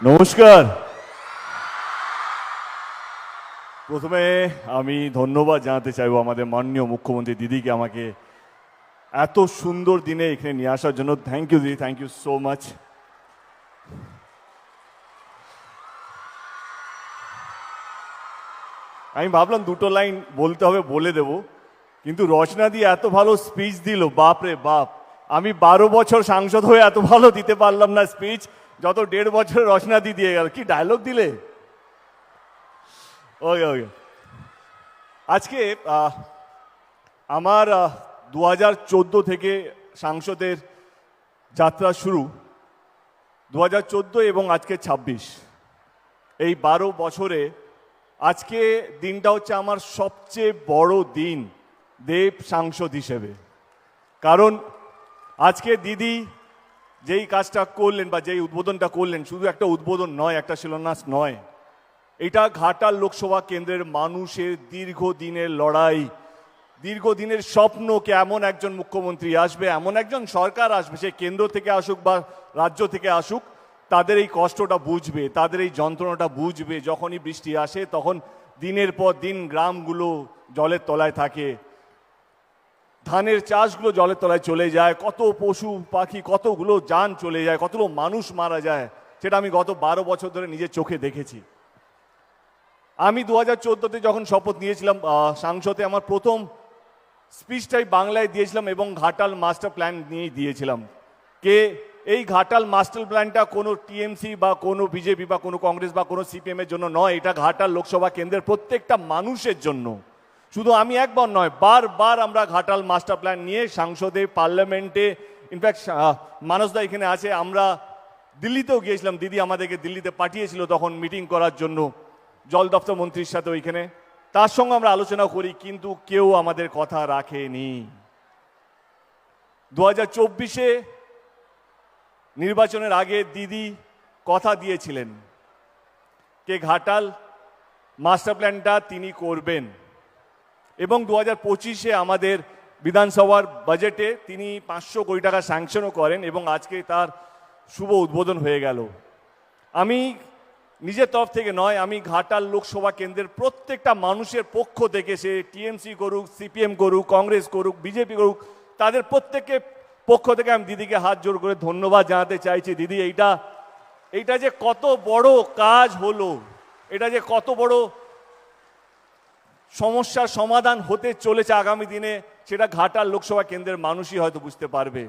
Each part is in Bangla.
নমস্কার। প্রথমে আমি ধন্যবাদ জানাতে চাইবো আমাদের মাননীয় মুখ্যমন্ত্রী দিদিকে আমাকে এত সুন্দর দিনে এখানে নিয়ে আসার জন্য। থ্যাংক ইউ দিদি, থ্যাংক ইউ সো মাচ। আমি ভাবলাম দুটো লাইন বলতে হবে, বলে দেব, কিন্তু রচনা দিয়ে এত ভালো স্পিচ দিল, বাপ রে বাপ। আমি 12 বছর সাংসদ হয়ে এত ভালো দিতে পারলাম না স্পিচ, যত 1.5 বছর রচনা দিয়ে গেল। কি ডায়লগ দিলে! ওকে ওকে। আজকে আমার 2014 থেকে সাংসদের যাত্রা শুরু। 2014 এবং আজকে 26, এই 12 বছরে আজকে দিনটা হচ্ছে আমার সবচেয়ে বড় দিন দেব সাংসদ হিসেবে। কারণ আজকে দিদি যেই কাজটা করলেন বা যেই উদ্বোধনটা করলেন, শুধু একটা উদ্বোধন নয়, একটা শিলান্যাস নয়, এটা ঘাটাল লোকসভা কেন্দ্রের মানুষের দীর্ঘদিনের লড়াই, দীর্ঘদিনের স্বপ্নকে এমন একজন মুখ্যমন্ত্রী আসবে, এমন একজন সরকার আসবে, সে কেন্দ্র থেকে আসুক বা রাজ্য থেকে আসুক, তাদের এই কষ্টটা বুঝবে, তাদের এই যন্ত্রণাটা বুঝবে। যখনই বৃষ্টি আসে তখন দিনের পর দিন গ্রামগুলো জলের তলায় থাকে, ধানের চাষগুলো জলের তলায় চলে যায়, কত পশু পাখি, কতগুলো যান চলে যায়, কতগুলো মানুষ মারা যায়, সেটা আমি গত 12 বছর ধরে নিজের চোখে দেখেছি। আমি 2014-তে যখন শপথ নিয়েছিলাম সাংসদে, আমার প্রথম স্পিচটাই বাংলায় দিয়েছিলাম এবং ঘাটাল মাস্টার প্ল্যান নিয়েই দিয়েছিলাম। এই ঘাটাল মাস্টার প্ল্যানটা কোনো টিএমসি বা কোনো বিজেপি বা কোনো কংগ্রেস বা কোনো সিপিএমের জন্য নয়, এটা ঘাটাল লোকসভা কেন্দ্রের প্রত্যেকটা মানুষের জন্য। শুধু আমি একবার নয়, বারবার আমরা ঘাটাল মাস্টার প্ল্যান নিয়ে সংসদে, পার্লামেন্টে, ইনফ্যাক্ট মানসদা এখানে আছে, আমরা দিল্লিতেও গিয়েছিলাম, দিদি আমাদেরকে দিল্লিতে পাঠিয়েছিল তখন মিটিং করার জন্য জল দপ্তর মন্ত্রীর সাথে ওইখানে, তার সঙ্গে আমরা আলোচনা করি, কিন্তু কেউ আমাদের কথা রাখেনি। 2024-এ নির্বাচনের আগে দিদি কথা দিয়েছিলেন যে ঘাটাল মাস্টার প্ল্যানটা তিনি করবেন, এবং 2025-এ আমাদের বিধানসভার বাজেটে তিনি 500 কোটি টাকা স্যাংশনও করেন এবং আজকে তার শুভ উদ্বোধন হয়ে গেল। আমি নিজের তরফ থেকে নয়, আমি ঘাটাল লোকসভা কেন্দ্রের প্রত্যেকটা মানুষের পক্ষ থেকে, সে টিএমসি করুক, সিপিএম করুক, কংগ্রেস করুক, বিজেপি করুক, তাদের প্রত্যেকের পক্ষ থেকে আমি দিদিকে হাত জোর করে ধন্যবাদ জানাতে চাইছি। দিদি, এইটা যে কত বড় কাজ হলো, এটা যে কত বড় সমস্যার সমাধান হতে চলেছে আগামী দিনে, সেটা ঘাটাল লোকসভা কেন্দ্রের মানুষই হয়তো বুঝতে পারবে।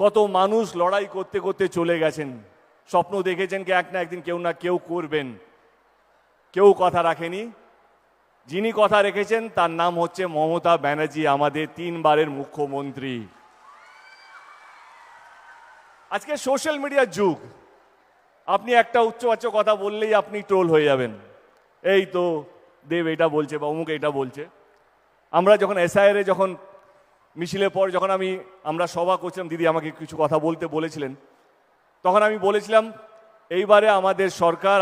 কত মানুষ লড়াই করতে করতে চলে গেছেন, স্বপ্ন দেখেছেন কি এক না একদিন কেউ না কেউ করবেন, কেউ কথা রাখেনি। যিনি কথা রেখেছেন তার নাম হচ্ছে মমতা ব্যানার্জি, আমাদের 3 বারের মুখ্যমন্ত্রী। আজকে সোশ্যাল মিডিয়ার যুগ, আপনি একটা উচ্চবাচ্য কথা বললেই আপনি ট্রোল হয়ে যাবেন, এই তো দেব এটা বলছে বা অমুক এটা বলছে। আমরা যখন এসআইআরে যখন মিছিলের পর যখন আমরা সভা করছিলাম, দিদি আমাকে কিছু কথা বলতে বলেছিলেন, তখন আমি বলেছিলাম এইবারে আমাদের সরকার,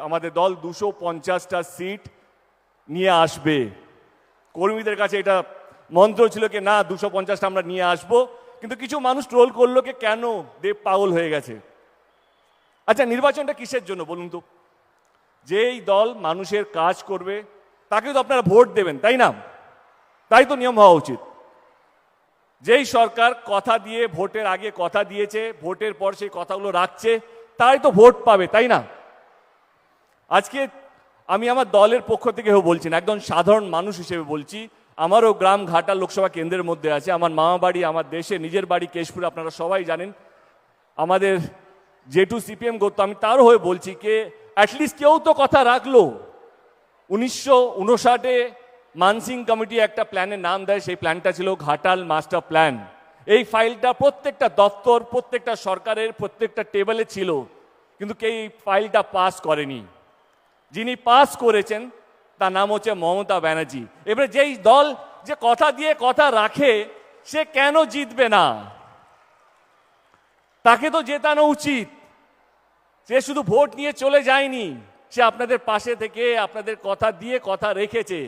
আমাদের দল 250টা সিট নিয়ে আসবে। কর্মীদের কাছে এটা মন্ত্র ছিল কি না 250টা আমরা নিয়ে আসবো, কিন্তু কিছু মানুষ ট্রোল করলো কি কেন দেব পাগল হয়ে গেছে। আচ্ছা, নির্বাচনটা কিসের জন্য বলুন তো? যেই দল মানুষের কাজ করবে তাকে তো আপনারা ভোট দেবেন, তাই না? তাই তো নিয়ম হওয়া উচিত। যেই সরকার কথা দিয়ে, ভোটের আগে কথা দিয়েছে, ভোটের পর সেই কথাগুলো রাখছে, তাই তো ভোট পাবে, তাই না? আজকে আমি আমার দলের পক্ষ থেকে বলছি না, একজন সাধারণ মানুষ হিসেবে বলছি। আমারও গ্রাম ঘাটাল লোকসভা কেন্দ্রের মধ্যে আছে, আমার মামা বাড়ি, আমার দেশে নিজের বাড়ি কেশপুরে, আপনারা সবাই জানেন। আমাদের জেঠু সিপিএম করতো, আমি তারও হয়ে বলছি কে অ্যাটলিস্ট কেউ তো কথা রাখলো। 1959-এ মানসিং কমিটি একটা প্ল্যানের নাম দেয়, সেই প্ল্যানটা ছিল ঘাটাল মাস্টার প্ল্যান। এই ফাইলটা প্রত্যেকটা দপ্তর, প্রত্যেকটা সরকারের প্রত্যেকটা টেবিলে ছিল, কিন্তু কেউ এই ফাইলটা পাস করেনি। যিনি পাস করেছেন তার নাম হচ্ছে মমতা ব্যানার্জি। এবারে যেই দল যে কথা দিয়ে কথা রাখে, সে কেন জিতবে না? তাকে তো জেতানো উচিত। সে শুধু ভোট নিয়ে চলে যায়নি, সে আপনাদের পাশে থেকে আপনাদের কথা দিয়ে কথা রেখেছে।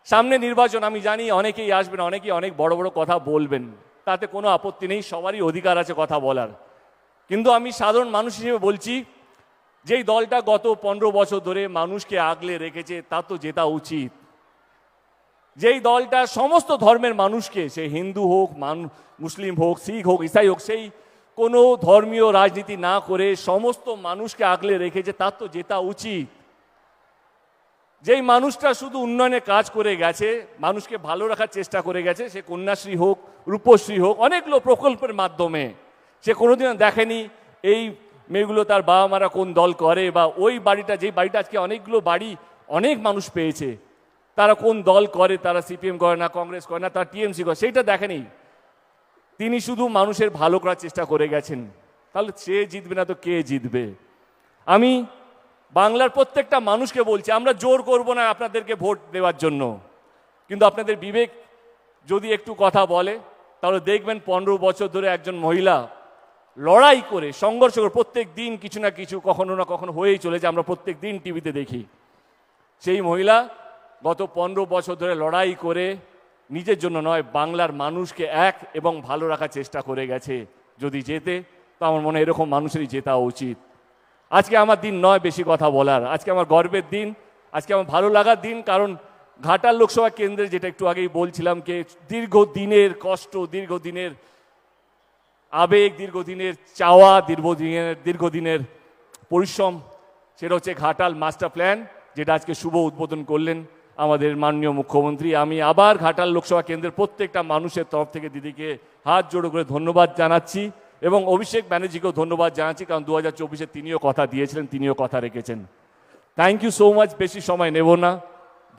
সামনে নির্বাচন, আমি জানি অনেকেই আসবেন, অনেকেই অনেক বড় বড় কথা বলবেন, তাতে কোনো আপত্তি নেই, সবারই অধিকার আছে কথা বলার। কিন্তু আমি সাধারণ মানুষ হিসেবে বলছি, যেই দলটা গত 15 বছর ধরে মানুষকে আগলে রেখেছে তার তো জেতা উচিত। যেই দলটা সমস্ত ধর্মের মানুষকে, সে হিন্দু হোক, মুসলিম হোক, শিখ হোক, ইসাই হোক, সেই কোনো ধর্মীয় রাজনীতি না করে সমস্ত মানুষকে আগলে রেখেছে তার তো জেতা উচিত। যেই মানুষটা শুধু উন্নয়নের কাজ করে গেছে, মানুষকে ভালো রাখার চেষ্টা করে গেছে, সে কন্যাশ্রী হোক, রূপশ্রী হোক, অনেকগুলো প্রকল্পের মাধ্যমে, সে কোনোদিনও দেখেনি এই মেয়েগুলো তার বাবা মারা কোন দল করে, বা ওই বাড়িটা, যেই বাড়িটা আজকে অনেকগুলো বাড়ি অনেক মানুষ পেয়েছে, তারা কোন দল করে, তারা সিপিএম করে না, কংগ্রেস করে না, তারা টিএমসি করে, সেইটা দেখেনি। তিনি শুধু মানুষের ভালো করার চেষ্টা করে গেছেন। তাহলে সে জিতবে না তো কে জিতবে? আমি বাংলার প্রত্যেকটা মানুষকে বলছি, আমরা জোর করব না আপনাদেরকে ভোট দেওয়ার জন্য, কিন্তু আপনাদের বিবেক যদি একটু কথা বলে, তাহলে দেখবেন 15 বছর ধরে একজন মহিলা লড়াই করে, সংঘর্ষ করে, প্রত্যেক দিন কিছু না কিছু কখনো না কখনো হয়েই চলেছে, আমরা প্রত্যেক দিন টিভিতে দেখি। সেই মহিলা গত 15 বছর ধরে লড়াই করে নিজের জন্য নয়, বাংলার মানুষকে এক এবং ভালো রাখার চেষ্টা করে গেছে। যদি জেতে, তো আমার মনে হয় এরকম মানুষেরই জেতা উচিত। আজকে আমার দিন নয় বেশি কথা বলার, আজকে আমার গর্বের দিন, আজকে আমার ভালো লাগার দিন। কারণ ঘাটাল লোকসভা কেন্দ্রে, যেটা একটু আগেই বলছিলাম, যে দীর্ঘদিনের কষ্ট, দীর্ঘদিনের আবেগ, দীর্ঘদিনের চাওয়া, দীর্ঘদিনের পরিশ্রম, সেটা হচ্ছে ঘাটাল মাস্টার প্ল্যান, যেটা আজকে শুভ উদ্বোধন করলেন আমাদের মাননীয় মুখ্যমন্ত্রী। আমি আবার ঘাটাল লোকসভা কেন্দ্রের প্রত্যেকটা মানুষের তরফ থেকে দিদিকে হাত জোড়ো করে ধন্যবাদ জানাচ্ছি, এবং অভিষেক ব্যানার্জিকেও ধন্যবাদ জানাচ্ছি, কারণ 2024-এ তিনিও কথা দিয়েছিলেন, তিনিও কথা রেখেছেন। Thank you so much. বেশি সময় নেব না,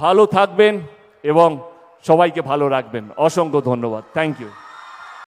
ভালো থাকবেন এবং সবাইকে ভালো রাখবেন। অসংখ্য ধন্যবাদ। Thank you.